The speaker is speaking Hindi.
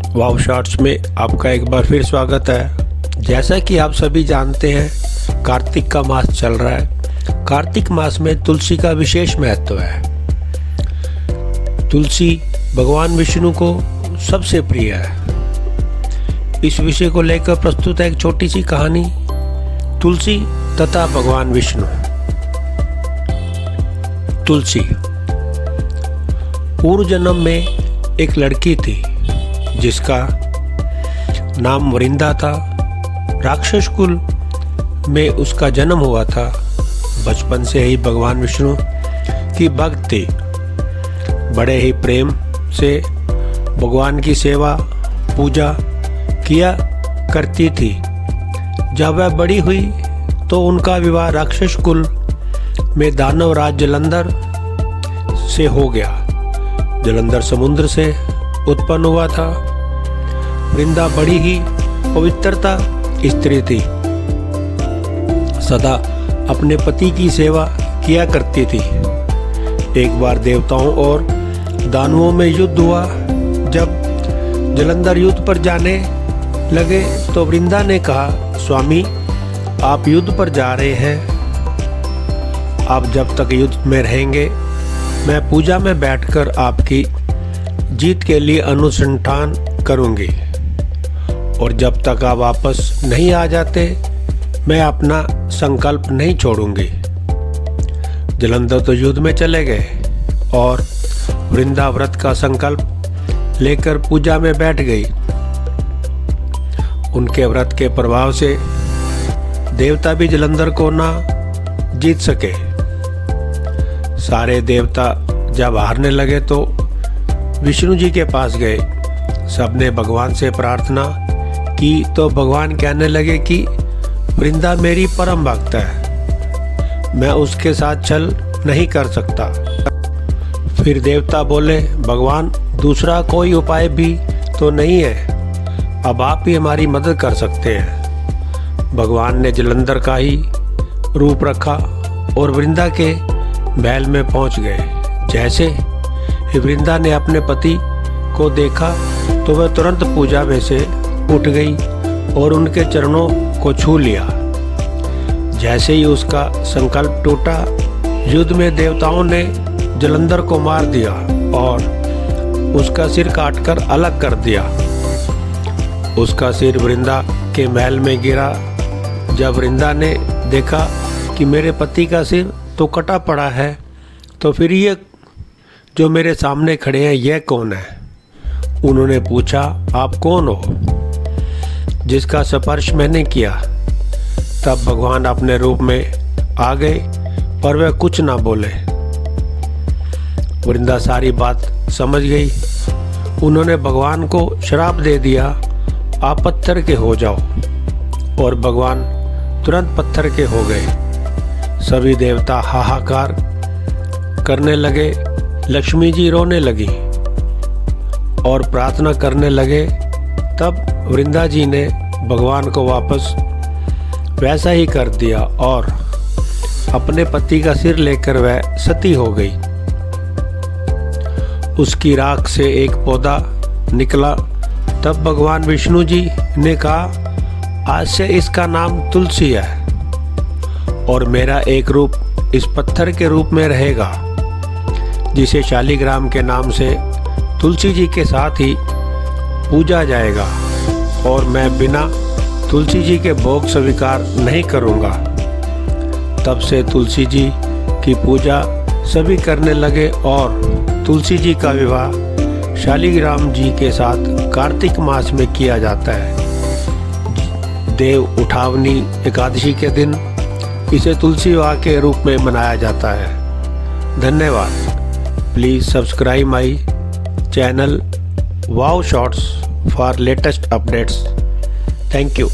वाव शॉर्ट्स में आपका एक बार फिर स्वागत है। जैसा कि आप सभी जानते हैं, कार्तिक का मास चल रहा है। कार्तिक मास में तुलसी का विशेष महत्व है। तुलसी भगवान विष्णु को सबसे प्रिय है। इस विषय को लेकर प्रस्तुत है एक छोटी सी कहानी, तुलसी तथा भगवान विष्णु। तुलसी। पूर्व जन्म में एक लड़की थी जिसका नाम वृंदा था। राक्षस कुल में उसका जन्म हुआ था। बचपन से ही भगवान विष्णु की भक्त थी। बड़े ही प्रेम से भगवान की सेवा पूजा किया करती थी। जब वह बड़ी हुई तो उनका विवाह राक्षस कुल में दानव राज जलंधर से हो गया। जलंधर समुद्र से उत्पन्न हुआ था। वृंदा बड़ी ही पवित्रता स्त्री थी। सदा अपने पति की सेवा किया करती थी। एक बार देवताओं और दानवों में युद्ध हुआ। जब जलंधर युद्ध पर जाने लगे तो वृंदा ने कहा, स्वामी आप युद्ध पर जा रहे हैं, आप जब तक युद्ध में रहेंगे मैं पूजा में बैठकर आपकी जीत के लिए अनुसंधान करूंगी, और जब तक आप वापस नहीं आ जाते मैं अपना संकल्प नहीं छोड़ूंगी। जलंधर तो युद्ध में चले गए और वृंदा व्रत का संकल्प लेकर पूजा में बैठ गई। उनके व्रत के प्रभाव से देवता भी जलंधर को ना जीत सके। सारे देवता जब हारने लगे तो विष्णु जी के पास गए। सबने भगवान से प्रार्थना की तो भगवान कहने लगे कि वृंदा मेरी परम भक्त है, मैं उसके साथ छल नहीं कर सकता। फिर देवता बोले, भगवान दूसरा कोई उपाय भी तो नहीं है, अब आप ही हमारी मदद कर सकते हैं। भगवान ने जलंधर का ही रूप रखा और वृंदा के महल में पहुंच गए। जैसे ही वृंदा ने अपने पति को देखा तो वह तुरंत पूजा में से उठ गई और उनके चरणों को छू लिया। जैसे ही उसका संकल्प टूटा, युद्ध में देवताओं ने जलंधर को मार दिया और उसका सिर काटकर अलग कर दिया। उसका सिर वृंदा के महल में गिरा। जब वृंदा ने देखा कि मेरे पति का सिर तो कटा पड़ा है, तो फिर ये जो मेरे सामने खड़े हैं यह कौन है? उन्होंने पूछा, आप कौन हो जिसका स्पर्श मैंने किया? तब भगवान अपने रूप में आ गए पर वह कुछ ना बोले। वृंदा सारी बात समझ गई। उन्होंने भगवान को श्राप दे दिया, आप पत्थर के हो जाओ, और भगवान तुरंत पत्थर के हो गए। सभी देवता हाहाकार करने लगे। लक्ष्मी जी रोने लगी और प्रार्थना करने लगे। तब वृंदा जी ने भगवान को वापस वैसा ही कर दिया और अपने पति का सिर लेकर वह सती हो गई। उसकी राख से एक पौधा निकला। तब भगवान विष्णु जी ने कहा, आज से इसका नाम तुलसी है और मेरा एक रूप इस पत्थर के रूप में रहेगा, जिसे शालिग्राम के नाम से तुलसी जी के साथ ही पूजा जाएगा, और मैं बिना तुलसी जी के भोग स्वीकार नहीं करूंगा। तब से तुलसी जी की पूजा सभी करने लगे और तुलसी जी का विवाह शालिग्राम जी के साथ कार्तिक मास में किया जाता है। देव उठावनी एकादशी के दिन इसे तुलसी विवाह के रूप में मनाया जाता है। धन्यवाद। Please subscribe my channel Wow Shorts for latest updates. Thank you.